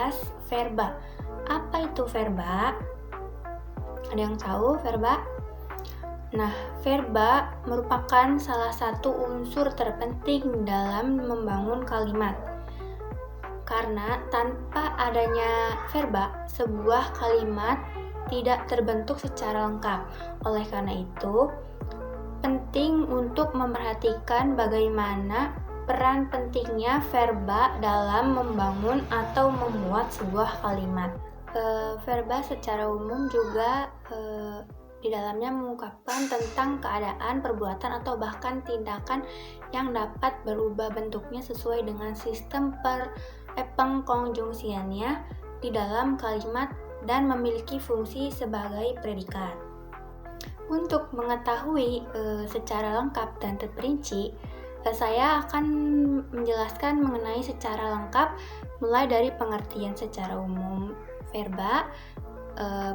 membahas verba. Apa itu verba? Ada yang tahu verba? Nah, verba merupakan salah satu unsur terpenting dalam membangun kalimat. Karena tanpa adanya verba, sebuah kalimat tidak terbentuk secara lengkap. Oleh karena itu, penting untuk memperhatikan bagaimana peran pentingnya verba dalam membangun atau membuat sebuah kalimat. Verba secara umum juga di dalamnya mengungkapkan tentang keadaan, perbuatan, atau bahkan tindakan yang dapat berubah bentuknya sesuai dengan sistem pengkonjungsiannya di dalam kalimat dan memiliki fungsi sebagai predikat. Untuk mengetahui secara lengkap dan terperinci, saya akan menjelaskan mengenai secara lengkap mulai dari pengertian secara umum verba,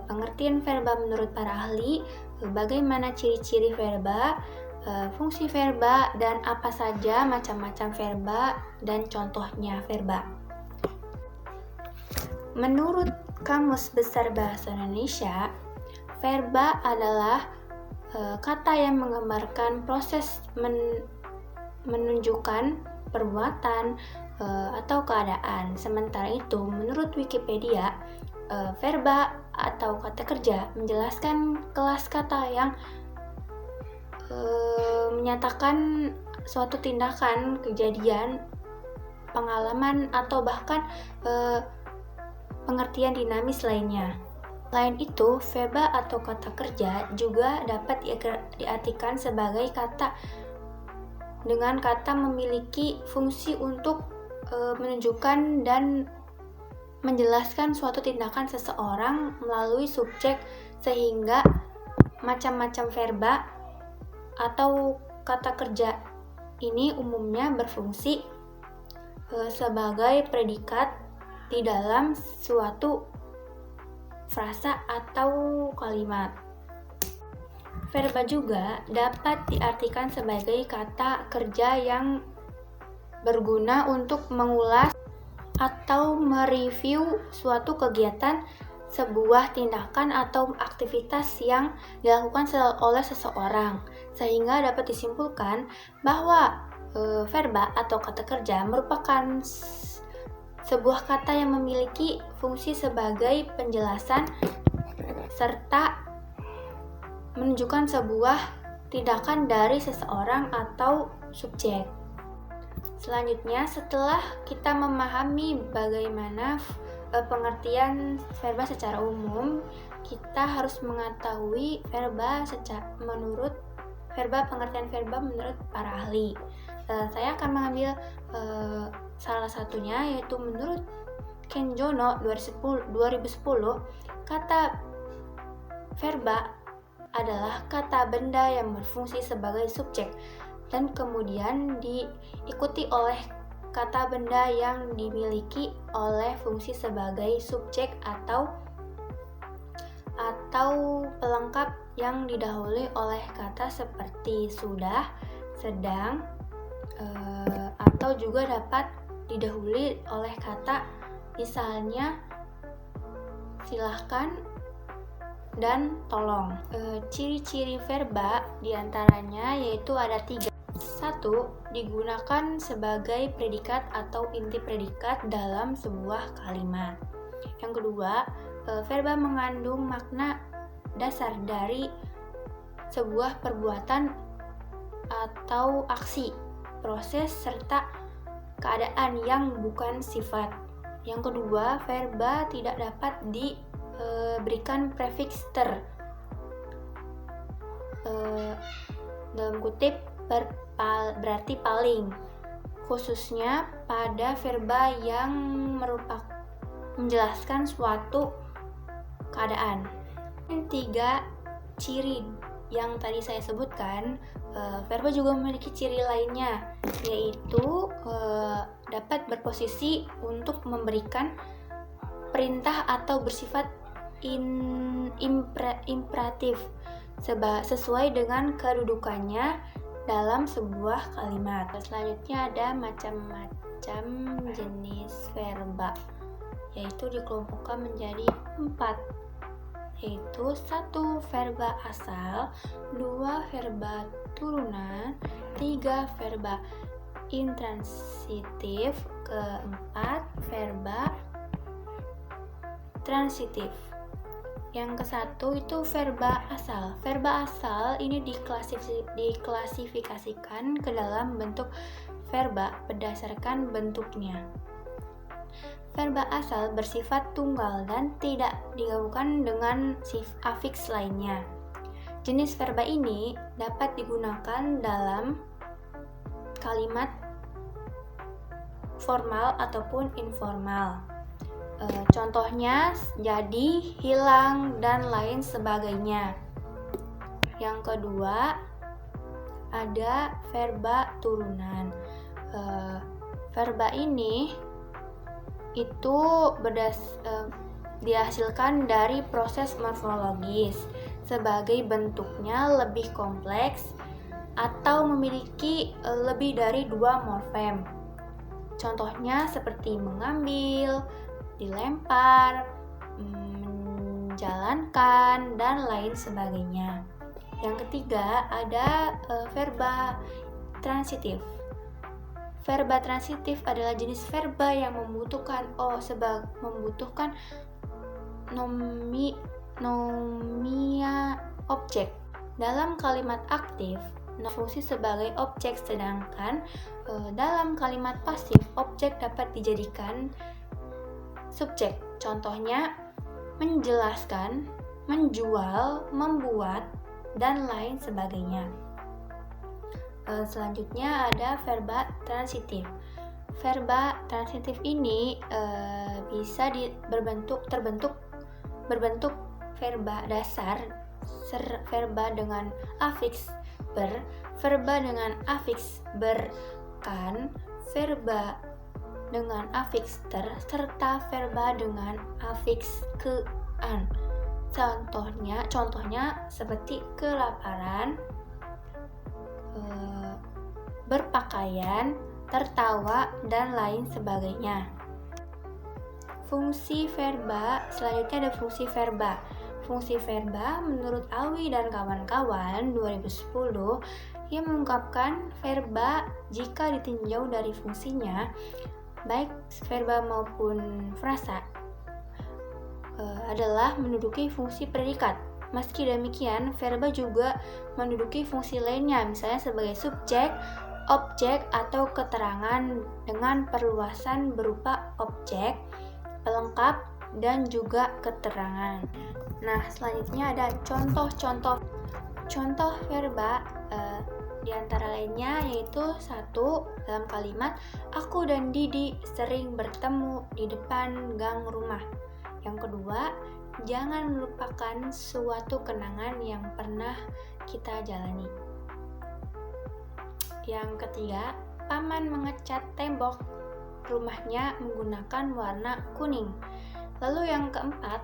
pengertian verba menurut para ahli, bagaimana ciri-ciri verba, fungsi verba, dan apa saja macam-macam verba dan contohnya verba. Menurut Kamus Besar Bahasa Indonesia, verba adalah kata yang menggambarkan proses menunjukkan perbuatan atau keadaan. Sementara itu, menurut Wikipedia, verba atau kata kerja menjelaskan kelas kata yang menyatakan suatu tindakan, kejadian, pengalaman, atau bahkan pengertian dinamis lainnya. Selain itu, verba atau kata kerja juga dapat diartikan sebagai kata dengan kata memiliki fungsi untuk menunjukkan dan menjelaskan suatu tindakan seseorang melalui subjek, sehingga macam-macam verba atau kata kerja ini umumnya berfungsi sebagai predikat di dalam suatu frasa atau kalimat. Verba juga dapat diartikan sebagai kata kerja yang berguna untuk mengulas atau mereview suatu kegiatan, sebuah tindakan atau aktivitas yang dilakukan oleh seseorang, sehingga dapat disimpulkan bahwa verba atau kata kerja merupakan sebuah kata yang memiliki fungsi sebagai penjelasan serta menunjukkan sebuah tindakan dari seseorang atau subjek. Selanjutnya, setelah kita memahami bagaimana pengertian verba secara umum, kita harus mengetahui pengertian verba menurut para ahli. Saya akan mengambil salah satunya, yaitu menurut Ken Jono 2010, kata verba adalah kata benda yang berfungsi sebagai subjek dan kemudian diikuti oleh kata benda yang dimiliki oleh fungsi sebagai subjek atau pelengkap yang didahului oleh kata seperti sudah, sedang, atau juga dapat didahului oleh kata misalnya silahkan dan tolong. Ciri-ciri verba diantaranya yaitu ada 3. 1. Digunakan sebagai predikat atau inti predikat dalam sebuah kalimat. Yang kedua, verba mengandung makna dasar dari sebuah perbuatan atau aksi, proses, serta keadaan yang bukan sifat. Yang kedua, verba tidak dapat diberikan prefiks ter, dalam kutip berarti paling, khususnya pada verba yang menjelaskan suatu keadaan. 3. Ciri yang tadi saya sebutkan, verba juga memiliki ciri lainnya, yaitu dapat berposisi untuk memberikan perintah atau bersifat imperatif sesuai dengan kedudukannya dalam sebuah kalimat. Selanjutnya ada macam-macam jenis verba, yaitu dikelompokkan menjadi 4, yaitu 1 verba asal, 2 verba turunan, 3 verba intransitif, keempat verba transitif. Yang ke-1 itu verba asal. Verba asal ini diklasifikasikan ke dalam bentuk verba berdasarkan bentuknya. Verba asal bersifat tunggal dan tidak digabungkan dengan afiks lainnya. Jenis verba ini dapat digunakan dalam kalimat formal ataupun informal. Contohnya jadi, hilang, dan lain sebagainya. Yang kedua, ada verba turunan. Verba ini itu dihasilkan dari proses morfologis sebagai bentuknya lebih kompleks atau memiliki lebih dari 2 morfem. Contohnya seperti mengambil, dilempar, menjalankan, dan lain sebagainya. Yang ketiga ada verba transitif. Verba transitif adalah jenis verba yang membutuhkan nomia objek. Dalam kalimat aktif, fungsi sebagai objek, sedangkan dalam kalimat pasif, objek dapat dijadikan subjek. Contohnya menjelaskan, menjual, membuat, dan lain sebagainya. Selanjutnya ada verba transitif. Verba transitif ini bisa berbentuk verba dasar, verba dengan afiks ber, verba dengan afiks ber, kan, verba dengan afiks ter, serta verba dengan afiks ke, an. Contohnya seperti kelaparan, berpakaian, tertawa, dan lain sebagainya. Fungsi verba, selanjutnya ada fungsi verba. Fungsi verba menurut Awi dan kawan-kawan 2010 yang mengungkapkan verba jika ditinjau dari fungsinya, baik verba maupun frasa, adalah menduduki fungsi predikat. Meski demikian, verba juga menduduki fungsi lainnya, misalnya sebagai subjek, objek, atau keterangan dengan perluasan berupa objek, pelengkap, dan juga keterangan. Nah, selanjutnya ada contoh verba, di antara lainnya yaitu 1. Dalam kalimat, aku dan Didi sering bertemu di depan gang rumah. Yang kedua, jangan melupakan suatu kenangan yang pernah kita jalani. Yang ketiga, paman mengecat tembok rumahnya menggunakan warna kuning. Lalu yang keempat,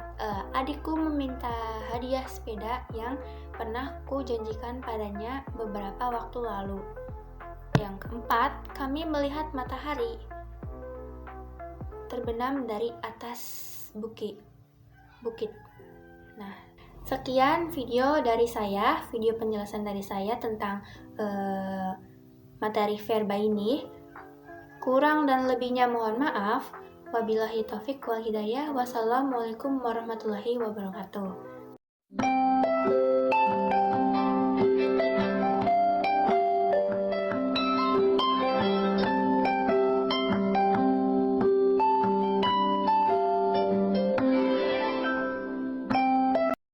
adikku meminta hadiah sepeda yang pernah ku janjikan padanya beberapa waktu lalu. Yang keempat, kami melihat matahari terbenam dari atas bukit. Nah, sekian video penjelasan dari saya tentang materi verba ini. Kurang dan lebihnya mohon maaf. Wabillahi taufik wal hidayah. Wassalamualaikum warahmatullahi wabarakatuh.